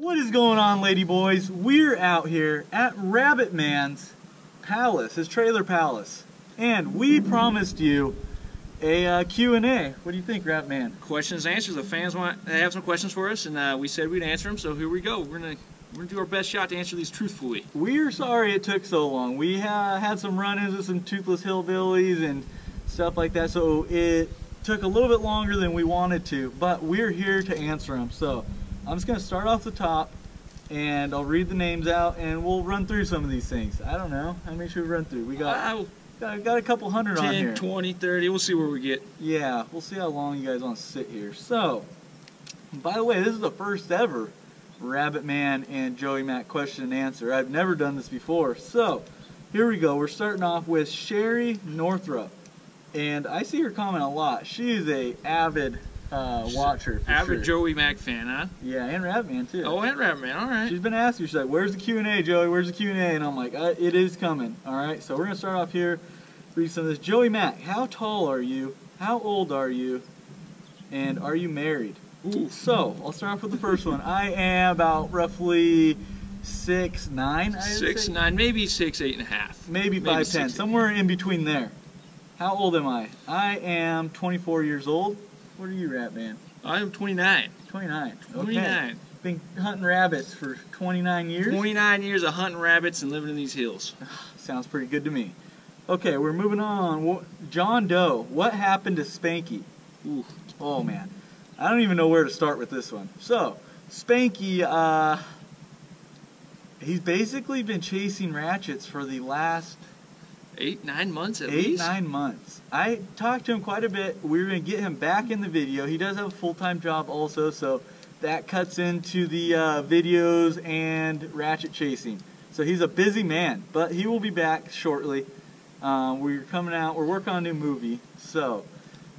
What is going on, ladyboys? We're out here at RABBITMAN's palace, his trailer palace, and we promised you a Q&A. What do you think, RABBITMAN? Questions, answers. The fans have some questions for us, and we said we'd answer them. So here we go. We're gonna do our best shot to answer these truthfully. We're sorry it took so long. We had some run-ins with some toothless hillbillies and stuff like that, so it took a little bit longer than we wanted to. But we're here to answer them. So I'm just gonna start off the top, and I'll read the names out, and we'll run through some of these things. I don't know how many should we run through. We got a couple hundred 10, on here. 20, 30. We'll see where we get. Yeah, we'll see how long you guys want to sit here. So, by the way, this is the first ever RABBITMAN and Joey Mac question and answer. I've never done this before. So, here we go. We're starting off with Sherry Northrup. And I see her comment a lot. She is a avid watcher. Avid Joey Mac fan, huh? Yeah, and RABBITMAN too. Oh, and RABBITMAN, all right. She's been asking, she's like, where's the Q&A, Joey? Where's the Q&A? And I'm like, it is coming. All right, so we're going to start off here. Read some of this. Joey Mac, how tall are you? How old are you? And are you married? Ooh. So, I'll start off with the first one. I am about roughly 6'9", 6'9", maybe 6'8.5". Maybe 5'10", somewhere in between there. How old am I? I am 24 years old. What are you, RABBITMAN? I am 29. 29. Okay. 29. Been hunting rabbits for 29 years? 29 years of hunting rabbits and living in these hills. Sounds pretty good to me. Okay, we're moving on. John Doe, what happened to Spanky? Ooh. Oh, man. I don't even know where to start with this one. So, Spanky, he's basically been chasing ratchets for the last 8-9 months at least? 8-9 months. I talked to him quite a bit. We're going to get him back in the video. He does have a full-time job also, so that cuts into the videos and ratchet chasing. So he's a busy man, but he will be back shortly. We're coming out. We're working on a new movie, so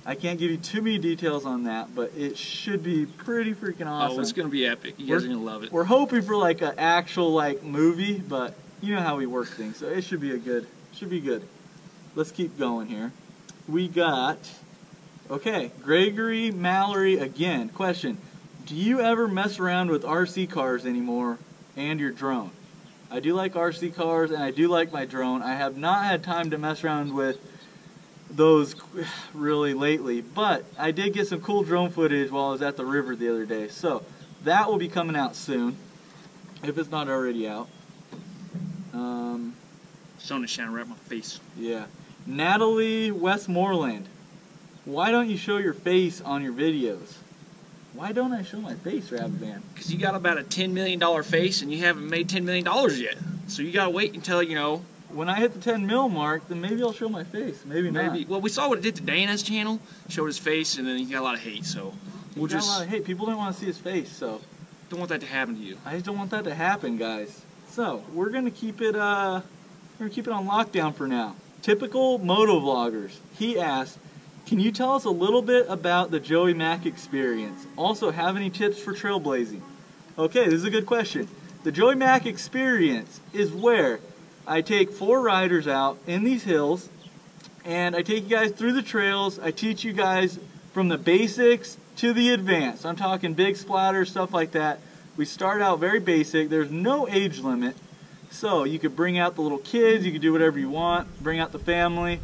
I can't give you too many details on that, but it should be pretty freaking awesome. Oh, it's going to be epic. You guys are going to love it. We're hoping for like an actual like movie, but you know how we work things, so it should be should be good. Let's keep going here. We got, okay, Gregory Mallory again. Question, do you ever mess around with RC cars anymore and your drone? I do like RC cars and I do like my drone. I have not had time to mess around with those really lately, but I did get some cool drone footage while I was at the river the other day. So that will be coming out soon, if it's not already out. Sun is shining right in my face. Yeah. Natalie Westmoreland, why don't you show your face on your videos? Why don't I show my face, RABBITMAN? Because you got about a $10 million face and you haven't made $10 million yet. So you got to wait until, you know. When I hit the 10 mil mark, then maybe I'll show my face. Maybe not. Well, we saw what it did to Dana's channel. Showed his face and then he got a lot of hate. So we'll just. Got a lot of hate. People didn't want to see his face, so. Don't want that to happen to you. I just don't want that to happen, guys. So we're gonna keep it. We're gonna keep it on lockdown for now. Typical moto vloggers. He asked, can you tell us a little bit about the Joey Mac experience? Also, have any tips for trailblazing? Okay, this is a good question. The Joey Mac experience is where I take 4 riders out in these hills, and I take you guys through the trails. I teach you guys from the basics to the advanced. I'm talking big splatters, stuff like that. We start out very basic. There's no age limit. So you could bring out the little kids, you could do whatever you want, bring out the family,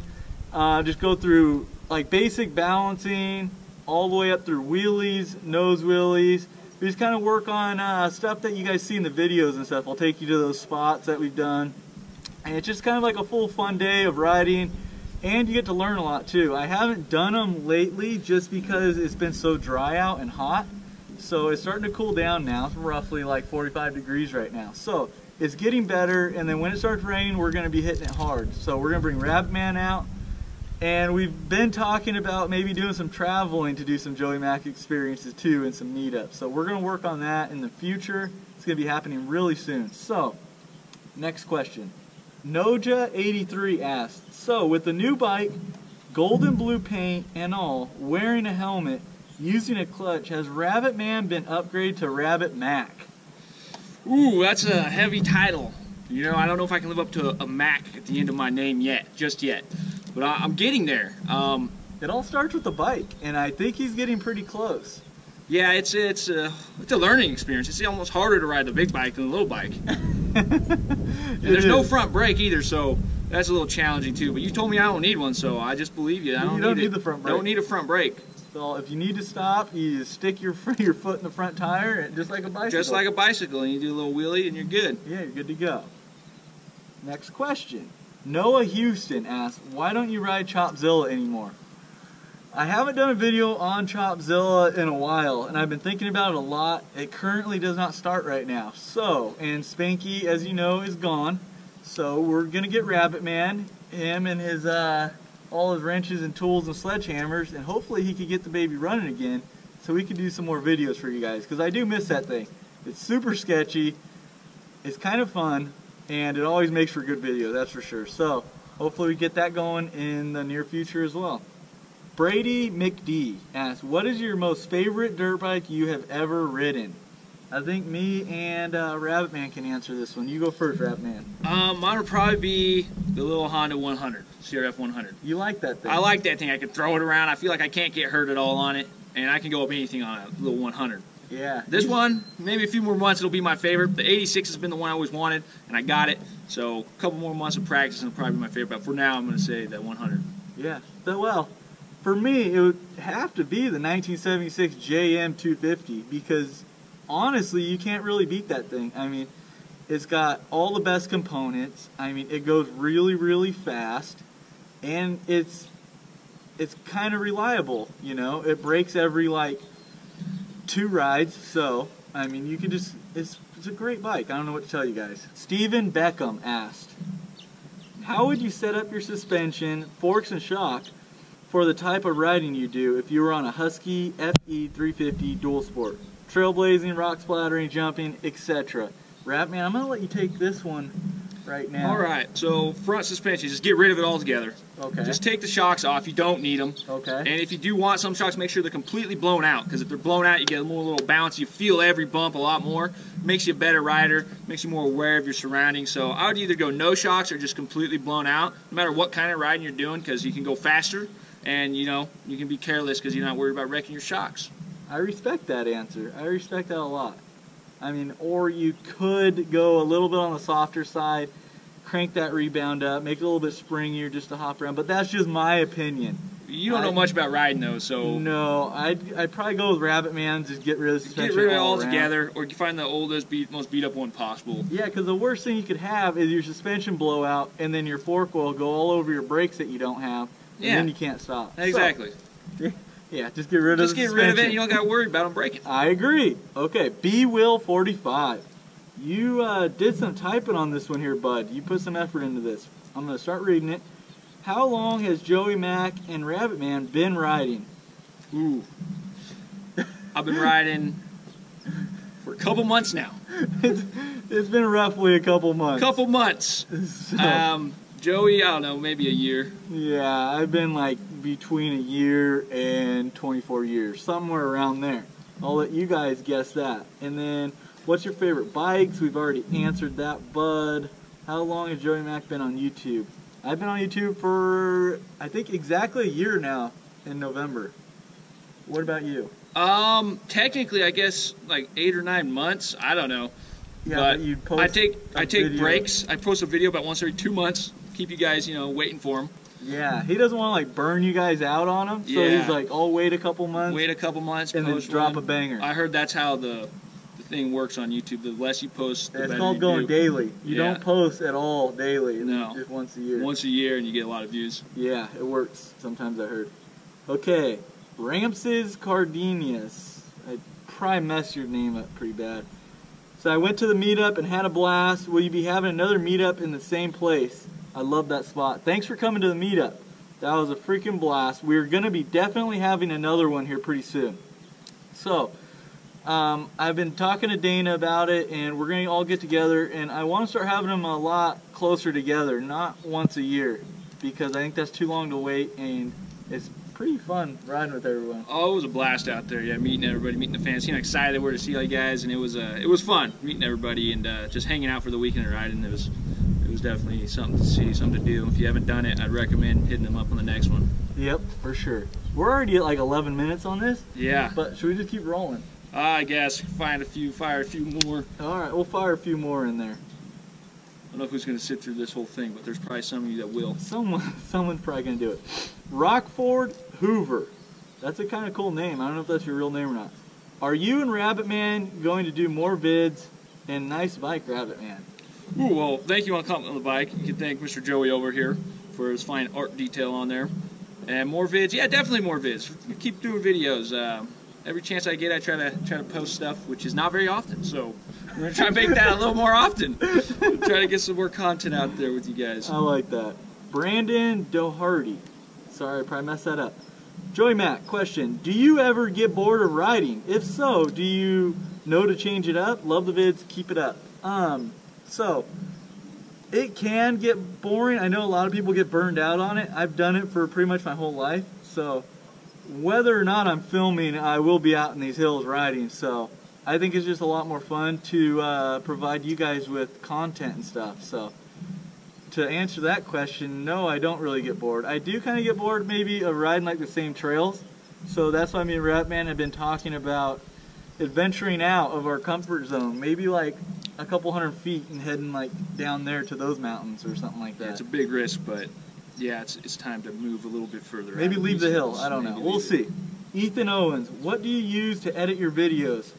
just go through like basic balancing, all the way up through wheelies, nose wheelies. We just kind of work on stuff that you guys see in the videos and stuff. I'll take you to those spots that we've done. And it's just kind of like a full fun day of riding, and you get to learn a lot too. I haven't done them lately just because it's been so dry out and hot. So it's starting to cool down now. It's roughly like 45 degrees right now. So it's getting better, and then when it starts raining, we're going to be hitting it hard. So we're going to bring RABBITMAN out, and we've been talking about maybe doing some traveling to do some Joey Mac experiences too, and some meetups. So we're going to work on that in the future. It's going to be happening really soon. So, next question. Noja83 asked, so with the new bike, golden blue paint and all, wearing a helmet, using a clutch, has RABBITMAN been upgraded to Rabbit Mac? Ooh, that's a heavy title. You know, I don't know if I can live up to a Mac at the end of my name just yet. But I'm getting there. It all starts with the bike, and I think he's getting pretty close. Yeah, it's a learning experience. It's almost harder to ride the big bike than the little bike. And there's no front brake either, so that's a little challenging too. But you told me I don't need one, so I just believe you. I don't need the front brake. Don't need a front brake. So if you need to stop, you stick your foot in the front tire, just like a bicycle. Just like a bicycle, and you do a little wheelie, and you're good. Yeah, you're good to go. Next question. Noah Houston asks, why don't you ride Chopzilla anymore? I haven't done a video on Chopzilla in a while, and I've been thinking about it a lot. It currently does not start right now. So, and Spanky, as you know, is gone. So we're going to get Rabbitman, him and his all his wrenches and tools and sledgehammers, and hopefully he could get the baby running again so we can do some more videos for you guys, because I do miss that thing. It's super sketchy, it's kind of fun, and it always makes for a good video, that's for sure. So hopefully we get that going in the near future as well. Brady McD asks, what is your most favorite dirt bike you have ever ridden? I think me and Rabbitman can answer this one. You go first, Rabbitman. Mine would probably be the little Honda 100, CRF 100. You like that thing? I like that thing. I can throw it around. I feel like I can't get hurt at all on it, and I can go up anything on a little 100. Yeah. This one, maybe a few more months, it'll be my favorite. The 86 has been the one I always wanted, and I got it. So a couple more months of practice, and it'll probably be my favorite. But for now, I'm going to say that 100. Yeah. So, well, for me, it would have to be the 1976 JM 250, because honestly, you can't really beat that thing. I mean, it's got all the best components. I mean, it goes really, really fast, and it's kind of reliable, you know. It breaks every, like, 2 rides, so, I mean, you can just, it's a great bike. I don't know what to tell you guys. Steven Beckham asked, how would you set up your suspension, forks, and shock for the type of riding you do if you were on a Husky FE 350 dual sport? Trailblazing, rock splattering, jumping, etc. Rabbitman, I'm going to let you take this one right now. Alright, so front suspension, just get rid of it altogether. Okay. Just take the shocks off, you don't need them. Okay. And if you do want some shocks, make sure they're completely blown out, because if they're blown out, you get a more little bounce, you feel every bump a lot more. Makes you a better rider, makes you more aware of your surroundings. So I would either go no shocks or just completely blown out, no matter what kind of riding you're doing, because you can go faster, and you know, you can be careless because you're not worried about wrecking your shocks. I respect that answer. I respect that a lot. I mean, or you could go a little bit on the softer side, crank that rebound up, make it a little bit springier just to hop around, but that's just my opinion. You don't know much about riding though, so... No, I'd probably go with Rabbitman, just get rid of the suspension. Get rid of it all altogether, or you find the oldest, most beat up one possible. Yeah, because the worst thing you could have is your suspension blow out, and then your fork will go all over your brakes that you don't have, and then you can't stop. Exactly. So, yeah, just get rid of the suspension. Just get rid of it, and you don't got to worry about them breaking. I agree. Okay, B-Will45. You did some typing on this one here, bud. You put some effort into this. I'm going to start reading it. How long has Joey Mack and Rabbitman been riding? Ooh. I've been riding for a couple months now. It's been roughly a couple months. Couple months. So, Joey, I don't know, maybe a year. Yeah, I've been like between a year and 24 years, somewhere around there. I'll let you guys guess that. And then, what's your favorite bikes? We've already answered that, bud. How long has Joey Mack been on YouTube? I've been on YouTube for, I think, exactly a year now in November. What about you? Technically, I guess like 8 or 9 months. I don't know. Yeah, but you post I take breaks. I post a video about once every 2 months. Keep you guys, you know, waiting for him. Yeah, he doesn't want to like burn you guys out on him, so he's like, "I'll wait a couple months." Wait a couple months, and then drop a banger. I heard that's how the thing works on YouTube. The less you post, the better. It's called going daily. You don't post at all daily. No, just once a year. Once a year, and you get a lot of views. Yeah, it works. Sometimes I heard. Okay, Ramses Cardenius. I probably messed your name up pretty bad. So I went to the meetup and had a blast. Will you be having another meetup in the same place? I love that spot. Thanks for coming to the meetup. That was a freaking blast. We're going to be definitely having another one here pretty soon. So, I've been talking to Dana about it, and we're going to all get together, and I want to start having them a lot closer together, not once a year, because I think that's too long to wait, and it's pretty fun riding with everyone. Oh, it was a blast out there. Yeah, meeting everybody, meeting the fans. Seemed excited they were to see all you guys, and it was fun meeting everybody and just hanging out for the weekend and riding. It was definitely something to see, something to do. If you haven't done it, I'd recommend hitting them up on the next one. Yep, for sure. We're already at like 11 minutes on this. Yeah. But should we just keep rolling? I guess fire a few more. All right, we'll fire a few more in there. I don't know who's going to sit through this whole thing, but there's probably some of you that will. Someone's probably going to do it. Rockford Hoover. That's a kind of cool name. I don't know if that's your real name or not. Are you and Rabbitman going to do more vids? And nice bike, Rabbitman. Ooh, well, thank you on commenting on the bike. You can thank Mr. Joey over here for his fine art detail on there. And more vids. Yeah, definitely more vids. Keep doing videos. Every chance I get, I try to post stuff, which is not very often. So we're going to try to make that a little more often. Try to get some more content out there with you guys. I like that. Brandon Doherty. Sorry, I probably messed that up. Joey Mac, question. Do you ever get bored of riding? If so, do you know to change it up? Love the vids. Keep it up. So, it can get boring. I know a lot of people get burned out on it. I've done it for pretty much my whole life. So, whether or not I'm filming, I will be out in these hills riding. So, I think it's just a lot more fun to provide you guys with content and stuff. So, to answer that question, no, I don't really get bored. I do kind of get bored maybe of riding like the same trails. So, that's why me and Rabbitman have been talking about adventuring out of our comfort zone. Maybe like a couple 100 feet and heading like down there to those mountains or something like that. Yeah, it's a big risk, but yeah, it's time to move a little bit further. Maybe leave the hill. I don't know. We'll see. Ethan Owens, what do you use to edit your videos?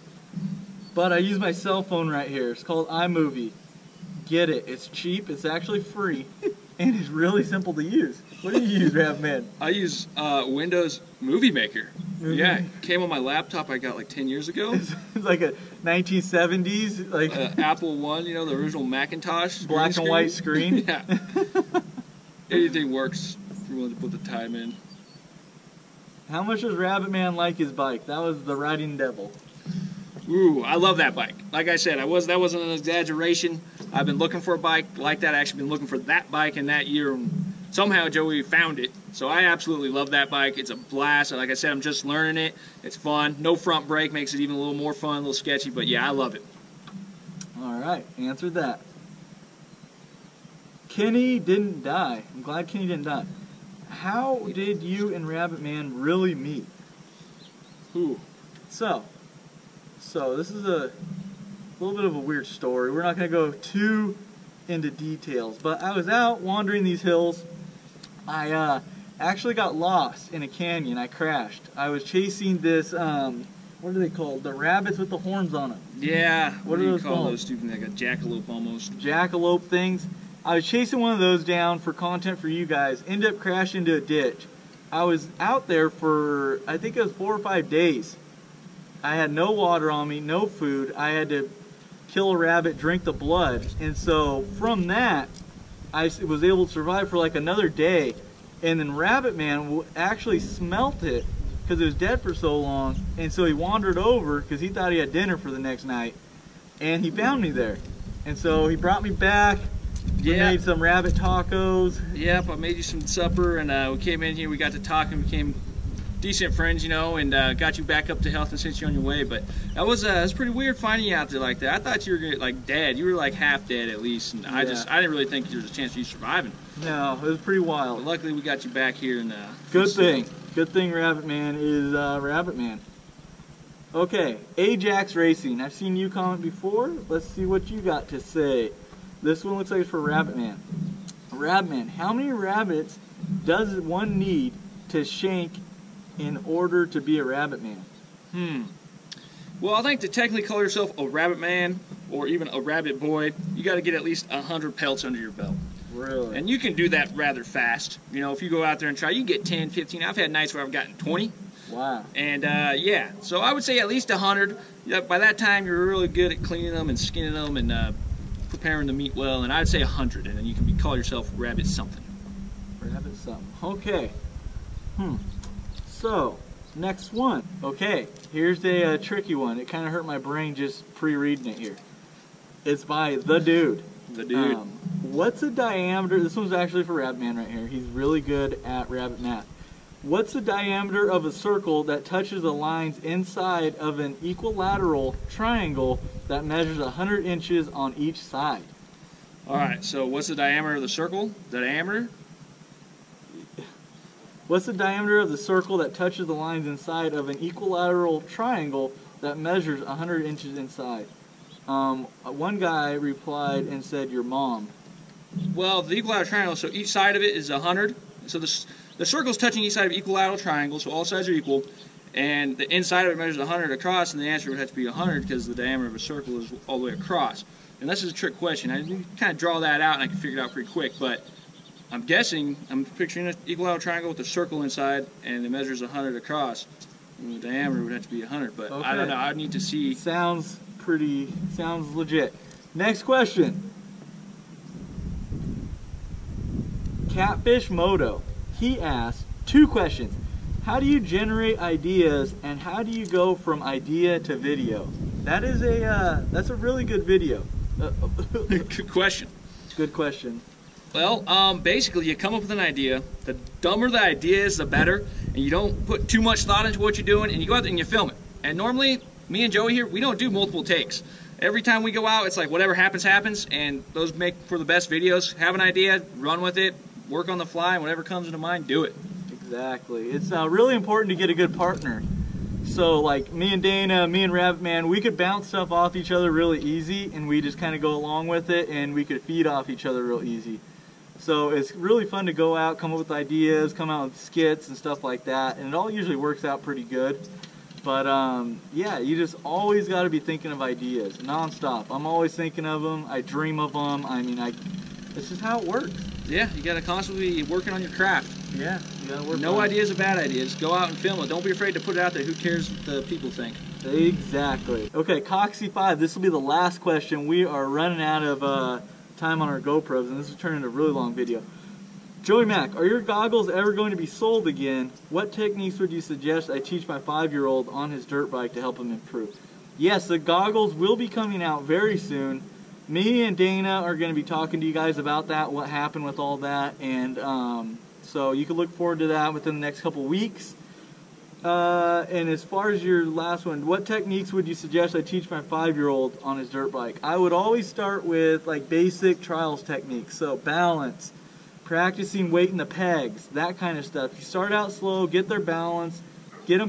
But I use my cell phone right here. It's called iMovie. Get it. It's cheap. It's actually free. And it's really simple to use. What do you use, Rabbitman? I use Windows Movie Maker. Yeah, it came on my laptop I got like 10 years ago. It's like a 1970s, like Apple One, you know, the original Macintosh. Black and white screen. Yeah. Anything works if you're willing to put the time in. How much does Rabbitman like his bike? That was the Riding Devil. Ooh, I love that bike. Like I said, that wasn't an exaggeration. I've been looking for a bike like that. I've actually been looking for that bike in that year. Somehow Joey found it. So I absolutely love that bike. It's a blast. Like I said, I'm just learning it. It's fun. No front brake makes it even a little more fun, a little sketchy. But yeah, I love it. All right, answered that. Kenny didn't die. I'm glad Kenny didn't die. How did you and Rabbitman really meet? Ooh. So this is a little bit of a weird story. We're not going to go too into details, but I was out wandering these hills. I actually got lost in a canyon. I crashed. I was chasing this, what are they called? The rabbits with the horns on them. Yeah. What do are you those call called? those stupid, like a jackalope almost? Jackalope things. I was chasing one of those down for content for you guys. Ended up crashing into a ditch. I was out there for, I think it was 4 or 5 days. I had no water on me, no food. I had to kill a rabbit, drink the blood. And so from that, I was able to survive for like another day. And then Rabbitman actually smelt it because it was dead for so long. And so he wandered over because he thought he had dinner for the next night. And he found me there. And so he brought me back. We made some rabbit tacos. Yep, I made you some supper, and we came in here, we got to talking, became decent friends, you know, and got you back up to health and sent you on your way. But that was pretty weird finding you out there like that. I thought you were like dead. You were like half dead at least, and I didn't really think there was a chance of you surviving. No, it was pretty wild. But luckily we got you back here. And good thing Rabbitman is Rabbitman. Okay, Ajax Racing. I've seen you comment before. Let's see what you got to say. This one looks like it's for Rabbitman. Rabbitman, how many rabbits does one need to shank in order to be a Rabbitman? Well, I think to technically call yourself a Rabbitman or even a rabbit boy, you got to get at least 100 pelts under your belt. Really? And you can do that rather fast. You know, if you go out there and try, you get 10, 15. I've had nights where I've gotten 20. Wow. And yeah, so I would say at least 100. By that time, you're really good at cleaning them and skinning them and preparing the meat well. And I'd say 100, and then you can call yourself rabbit something. Rabbit something. Okay. So, next one. Okay, here's a tricky one. It kind of hurt my brain just pre-reading it here. It's by The Dude. The Dude. What's the diameter? This one's actually for Rabbitman right here. He's really good at rabbit math. What's the diameter of a circle that touches the lines inside of an equilateral triangle that measures 100 inches on each side? All right, so what's the diameter of the circle? The diameter? What's the diameter of the circle that touches the lines inside of an equilateral triangle that measures 100 inches inside? One guy replied and said, your mom. Well, the equilateral triangle, so each side of it is 100. So the circle's touching each side of equilateral triangle, so all sides are equal. And the inside of it measures 100 across, and the answer would have to be 100 because the diameter of a circle is all the way across. And this is a trick question. I can kind of draw that out, and I can figure it out pretty quick. But I'm guessing, I'm picturing an equilateral triangle with a circle inside, and it measures 100 across. And the diameter would have to be 100, but okay. I don't know. I would need to see. Sounds legit. Next question. Catfish Moto. He asked 2 questions. How do you generate ideas, and how do you go from idea to video? That's a really good video. Good question. Good question. Well, basically you come up with an idea. The dumber the idea is, the better. And you don't put too much thought into what you're doing, and you go out there and you film it. And normally, me and Joey here, we don't do multiple takes. Every time we go out, it's like whatever happens, happens, and those make for the best videos. Have an idea, run with it, work on the fly, and whatever comes into mind, do it. Exactly. It's really important to get a good partner. So like me and Dana, me and RABBITMAN, we could bounce stuff off each other really easy, and we just kind of go along with it, and we could feed off each other real easy. So it's really fun to go out, come up with ideas, come out with skits and stuff like that, and it all usually works out pretty good. But yeah, you just always got to be thinking of ideas non-stop. I'm always thinking of them. I dream of them. I mean, it's just how it works. Yeah, you got to constantly be working on your craft. Yeah, you got to work. No idea is a bad idea. Just go out and film it. Don't be afraid to put it out there. Who cares what the people think? Exactly. Okay, Coxie5, this will be the last question. We are running out of time on our GoPros, and this will turn into a really long video. Joey Mac, are your goggles ever going to be sold again? What techniques would you suggest I teach my 5-year-old on his dirt bike to help him improve? Yes, the goggles will be coming out very soon. Me and Dana are going to be talking to you guys about that, what happened with all that, and so you can look forward to that within the next couple weeks. And as far as your last one, what techniques would you suggest I teach my 5-year-old on his dirt bike? I would always start with like basic trials techniques, so balance, practicing weighting the pegs, that kind of stuff. You start out slow, get their balance, get them